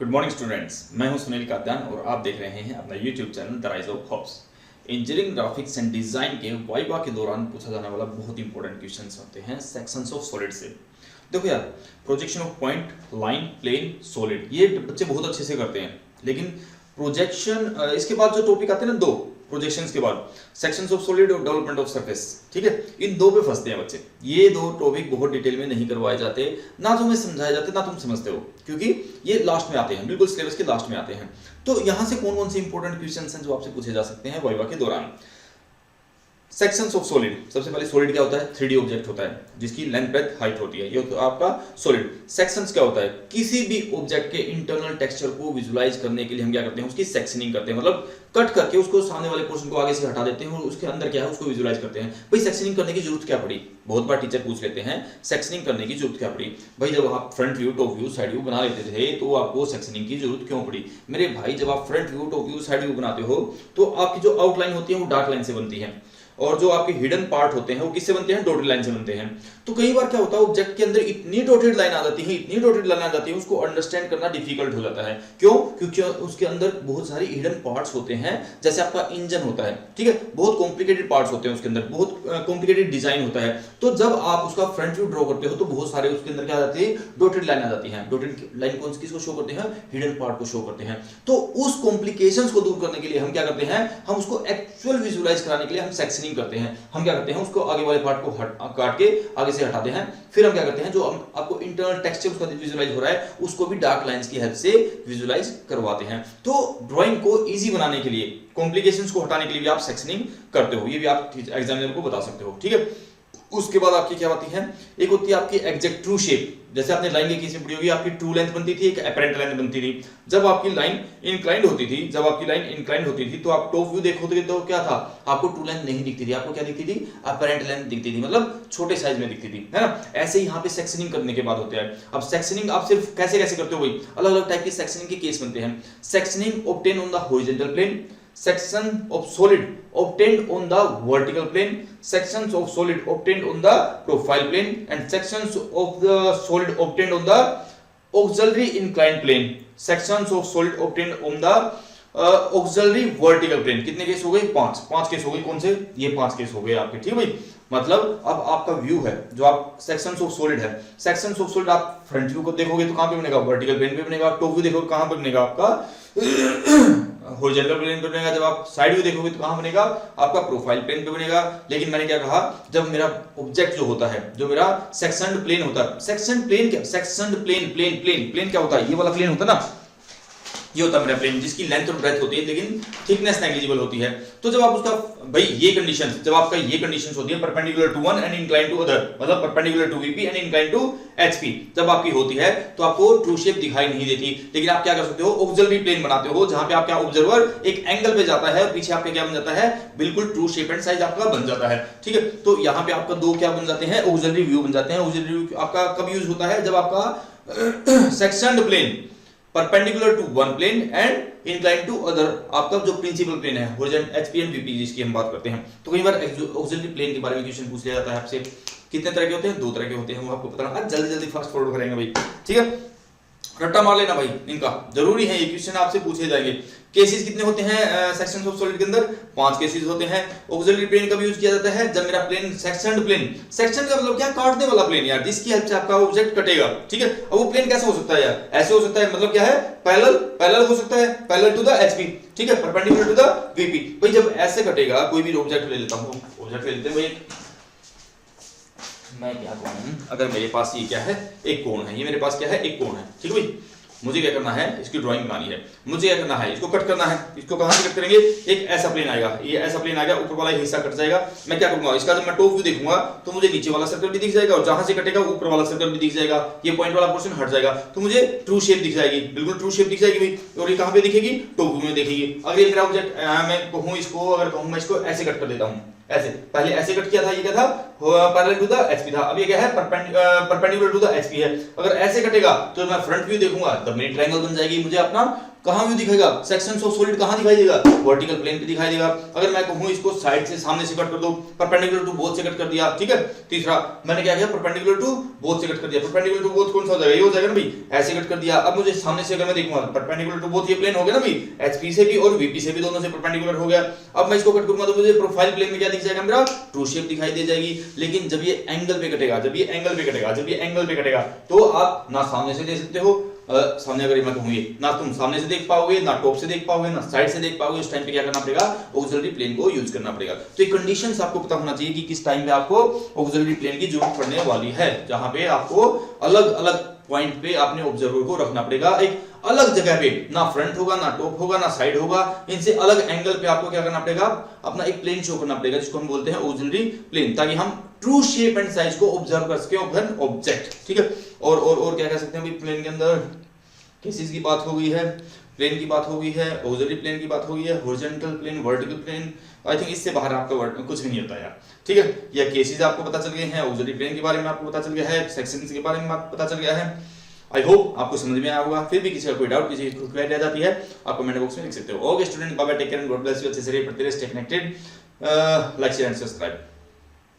Good morning students, मैं हूं सुनील कात्यान और आप देख रहे हैं अपना YouTube channel the rise of hopes. Engineering graphics and design के वाइवा के दौरान पूछा जाने वाला बहुत इंपॉर्टेंट क्वेश्चंस होते हैं सेक्शंस ऑफ सॉलिड से। देखो यार, projection of point, line, plane, solid ये बच्चे बहुत अच्छे से करते हैं, लेकिन प्रोजेक्शन इसके बाद जो टॉपिक आते हैं ना, दो प्रोजेक्शंस के बाद सेक्शंस ऑफ सॉलिड और डेवलपमेंट ऑफ सरफेस, ठीक है, इन दो पे फंसते हैं बच्चे। ये दो टॉपिक बहुत डिटेल में नहीं करवाए जाते, ना तुम्हें समझाए जाते, ना तुम समझते हो, क्योंकि ये लास्ट में आते हैं, बिल्कुल सिलेबस के लास्ट में आते हैं। तो यहां से कौन कौन से इंपॉर्टेंट क्वेश्चंस हैं जो आपसे पूछे जा सकते हैं वाइवा के दौरान। सेक्शंस ऑफ सॉलिड, सबसे पहले सॉलिड क्या होता है? 3D ऑब्जेक्ट होता है जिसकी लेंथ ब्रेथ हाइट होती है, ये तो आपका सॉलिड। सेक्शंस क्या होता है? किसी भी ऑब्जेक्ट के इंटरनल टेक्सचर को विजुलाइज करने के लिए हम क्या करते हैं, उसकी सेक्शनिंग करते हैं, मतलब कट करके उसको सामने वाले पोर्शन को आगे से हटा देते हैं और उसके अंदर क्या है उसको विजुलाइज करते हैं। भाई सेक्शनिंग करने की जरूरत क्या पड़ी? बहुत बार टीचर पूछ लेते हैं सेक्शनिंग करने की जरूरत क्या पड़ी। भाई जब आप front view, top view, side view बना लेते थे तो आपको सेक्शनिंग की जरूरत क्यों पड़ी? मेरे भाई जब आप front view, top view, side view बनाते हो तो आपकी जो आउटलाइन होती है वो डार्क लाइन से बनती है, और जो आपके हिडन पार्ट होते हैं वो किससे बनते हैं? डॉटेड लाइन से बनते हैं। तो कई बार क्या होता है, ऑब्जेक्ट के अंदर इतनी डॉटेड लाइन आ जाती है, इतनी डॉटेड लाइन आ जाती है, उसको अंडरस्टैंड करना डिफिकल्ट हो जाता है। क्यों? क्योंकि उसके अंदर बहुत सारी हिडन पार्ट्स होते हैं, जैसे आपका इंजन होता है, ठीक है, बहुत कॉम्प्लिकेटेड पार्ट्स होते हैं उसके अंदर, बहुत कॉम्प्लिकेटेड डिजाइन होता है। तो जब आप उसका फ्रंट व्यू ड्रॉ करते हो तो बहुत सारे उसके अंदर क्या आ जाती है? डॉटेड लाइन आ जाती है। डॉटेड लाइन कौन किसको शो करते हैं? हिडन पार्ट को शो करते हैं। तो उस कॉम्प्लिकेशंस को दूर करने के लिए हम क्या करते हैं, हम उसको एक्चुअल विजुलाइज कराने के लिए हम सेक्शनिंग करते हैं। हम क्या करते हैं, उसको आगे वाले पार्ट को काट के आगे से हटाते हैं, फिर हम क्या करते हैं, जो आपको इंटरनल टेक्सचर उसका विजुलाइज हो रहा है उसको भी डार्क लाइंस की हेल्प से विजुलाइज करवाते हैं। तो ड्राइंग को इजी बनाने के लिए, कॉम्प्लिकेशंस को हटाने के लिए भी आप सेक्शनिंग करते हो, ये भी आप एग्जामिनर को बता सकते हो, ठीक है। उसके बाद आपकी क्या होती है, एक होती है आपकी एग्जैक्ट ट्रू शेप। जैसे आपने लाइन के केस में पढ़ी होगी, आपकी ट्रू लेंथ बनती थी, एक अपरेंट लेंथ बनती थी। जब आपकी लाइन इंक्लाइंड होती थी, तो आप टॉप व्यू देखोगे तो क्या था, आपको ट्रू लेंथ नहीं दिखती थी, आपको क्या दिखती थी? अपरेंट लेंथ दिखती थी, मतलब छोटे साइज में दिखती थी, है ना। ऐसे ही यहाँ पे सेक्शनिंग करने के बाद होता है। अब सेक्शनिंग आप सिर्फ कैसे कैसे करते हो भाई, अलग अलग टाइप की सेक्शनिंग के केस बनते हैं। Sectioning obtain on the horizontal plane, section of solid obtained on the vertical plane, sections of solid obtained on the profile plane, and sections of the solid obtained on the auxiliary inclined plane, sections of solid obtained on the auxiliary vertical plane। कितने case हो गए? पांच case हो गए। कौन से? ये 5 case हो गए आपके, ठीक है भाई। मतलब अब आपका व्यू है जो आप सेक्शंस ऑफ सॉलिड है, सेक्शंस ऑफ सॉलिड आप फ्रंट व्यू को देखोगे तो कहां पे बनेगा? वर्टिकल प्लेन पे बनेगा। टॉप व्यू देखोगे कहां पे बनेगा? आपका हॉरिजॉन्टल प्लेन पे बनेगा। जब आप साइड व्यू देखोगे तो कहां बनेगा? आपका प्रोफाइल प्लेन पे बनेगा। लेकिन मैंने क्या कहा, जब मेरा ऑब्जेक्ट जो होता है, जो मेरा सेक्शनड प्लेन होता है, सेक्शन प्लेन क्या, सेक्शनड प्लेन क्या होता है? ये वाला प्लेन होता है ना, ये होता है मेरा प्लेन जिसकी लेंथ और ब्रेथ होती है लेकिन थिकनेस नेग्लिजिबल होती है। तो जब आप उसका भाई ये कंडीशन, जब आपका ये कंडीशंस होती है perpendicular to one and incline to other, मतलब perpendicular to VP and incline to HP, जब आपकी होती है तो आपको ट्रू शेप दिखाई नहीं देती। लेकिन आप क्या कर सकते हो, ऑक्सिलरी प्लेन बनाते हो जहां पे आपका ऑब्जर्वर एक एंगल पे जाता है और पीछे आपका क्या बन जाता है? बिल्कुल ट्रू शेप एंड साइज आपका बन जाता है, ठीक है। तो यहां पे आपका दो क्या बन जाते हैं? ऑक्सिलरी व्यू बन जाते हैं। ऑक्सिलरी व्यू आपका कब यूज होता है? जब आपका sectioned plane perpendicular to one plane and inclined to other, आपका जो प्रिंसिपल प्लेन है, हॉरिजॉन्टल एचपी एंड वीपी जिसकी हम बात करते हैं। तो कई बार ऑक्सिलरी प्लेन के बारे में क्वेश्चन पूछ लिया जाता है आपसे। कितने तरह के होते हैं? 2 तरह के होते हैं, वो आपको बताना। आज जल्दी जल्दी फास्ट फॉरवर्ड करेंगे भाई, ठीक है। रट्टा मार लेना भाई, इनका जरूरी है, ये क्वेश्चन आपसे पूछे जाएंगे। केसेस कितने होते हैं सेक्शंस ऑफ सॉलिड के अंदर? 5 केसेस होते हैं। ऑक्सिलरी प्लेन कब यूज किया जाता है? जब मेरा प्लेन सेक्शनड प्लेन, सेक्शन का मतलब क्या? काटने वाला प्लेन यार, जिसकी हेल्प से आपका ऑब्जेक्ट कटेगा, ठीक है। अब वो प्लेन कैसे हो सकता है यार? ऐसे हो सकता है, मतलब क्या है? पैरेलल हो सकता है, पैरेलल टू द एचपी, ठीक है, परपेंडिकुलर टू द वीपी। भाई जब ऐसे कटेगा, कोई भी ऑब्जेक्ट ले लेता हूं, ऑब्जेक्ट ले लेते हैं भाई, मैं क्या कहूं, अगर मेरे पास ये क्या है? एक कोण है, ये मेरे पास क्या है? एक कोण है, ठीक है भाई। मुझे क्या करना है? इसकी ड्राइंग बनानी है। मुझे क्या करना है? इसको कट करना है। इसको कहां से कट करेंगे? एक ऐसा प्लेन आएगा, ये ऐसा प्लेन आ गया, ऊपर वाला हिस्सा कट जाएगा। मैं क्या करूंगा, इसका जब मैं टॉप व्यू देखूंगा तो मुझे नीचे वाला सर्कल भी दिख जाएगा और जहां से कटेगा ऊपर वाला सर्कल भी दिख जाएगा। ये पॉइंट वाला पोर्शन हट जाएगा तो मुझे ट्रू शेप दिख जाएगी, बिल्कुल ट्रू शेप दिख जाएगी भाई। और ये कहां पे दिखेगी? टॉप व्यू में दिखेगी। अगर ये मेरा ऑब्जेक्ट मैं कहूं इसको, अगर कहूं मैं इसको ऐसे कट कर देता हूं, ऐसे पहले ऐसे कट किया था, ये क्या था? पैरेलल टू द एचपी था। अब ये क्या है? परपेंडिकुलर टू द एचपी है। अगर ऐसे कटेगा तो मैं फ्रंट व्यू देखूंगा तब मेरी ट्रायंगल बन जाएगी, मुझे अपना कहां व्यू दिखाएगा, सेक्शंस ऑफ सॉलिड कहां दिखाई देगा, वर्टिकल प्लेन पे दिखाई देगा। अगर मैं कहूं इसको साइड से सामने से कट कर दो, परपेंडिकुलर टू बोथ से कट कर दिया, ठीक है। तीसरा मैंने क्या किया, परपेंडिकुलर टू बोथ से कट कर दिया। परपेंडिकुलर टू बोथ कौन सा हो जाएगा, ये हो जाएगा ना भाई, ऐसे कट कर दिया। अब मुझे सामने से अगर मैं देखूंगा परपेंडिकुलर टू बोथ ये प्लेन हो गया ना भाई, एचपी से भी और वीपी से भी, दोनों से परपेंडिकुलर हो गया। अब मैं इसको कट करूंगा तो मुझे प्रोफाइल प्लेन में क्या दिख जाएगा, मेरा ट्रू शेप दिखाई दे जाएगी। लेकिन जब ये एंगल पे कटेगा, जब ये एंगल पे कटेगा, जब ये एंगल पे कटेगा, तो आप ना सामने से दे सकते हो, सामने अगर मैं कहूँ ना तुम सामने से देख पाओगे, ना टॉप से देख पाओगे, ना साइड से देख पाओगे। उस टाइम पे क्या करना पड़ेगा, ऑक्सिलरी प्लेन को यूज करना पड़ेगा। तो ये कंडीशंस आपको पता होना चाहिए कि किस टाइम पे आपको ऑक्सिलरी प्लेन की जरूरत पड़ने वाली है, जहां पे आपको अलग अलग पॉइंट पे अपने ऑब्जर्वर को रखना पड़ेगा, एक अलग जगह पे, ना फ्रंट होगा, ना टॉप होगा, ना साइड होगा, इनसे अलग एंगल पे आपको क्या करना पड़ेगा, अपना एक प्लेन शो करना पड़ेगा, जिसको हम बोलते हैं ऑक्सिलरी प्लेन, ताकि हम ट्रू शेप एंड साइज को ऑब्जर्व कर सके ऑफ एन ऑब्जेक्ट, ठीक है। और क्या कह सकते हैं भाई, प्लेन के अंदर केसेस की बात हो गई है, प्लेन की बात हो गई है, ऑक्सिलरी प्लेन की बात हो गई है, horizontal plane, vertical plane. I think इससे बाहर आपका वर्ड कुछ भी नहीं होता यार, ठीक है। या केसेस आपको पता चल गए हैं, ऑक्सिलरी प्लेन के बारे में आपको पता चल गया है, सेक्शंस के बारे में आपको पता चल गया है। आई होप आपको समझ में आया होगा। फिर भी किसी का कोई डाउट, किसी की क्वेरी रह जाती है, आप कमेंट बॉक्स में लिख सकते हो। Okay student, bye bye, take care and God bless you. अच्छे से रहिए, पढ़ते रहिए, stay connected, like share and subscribe.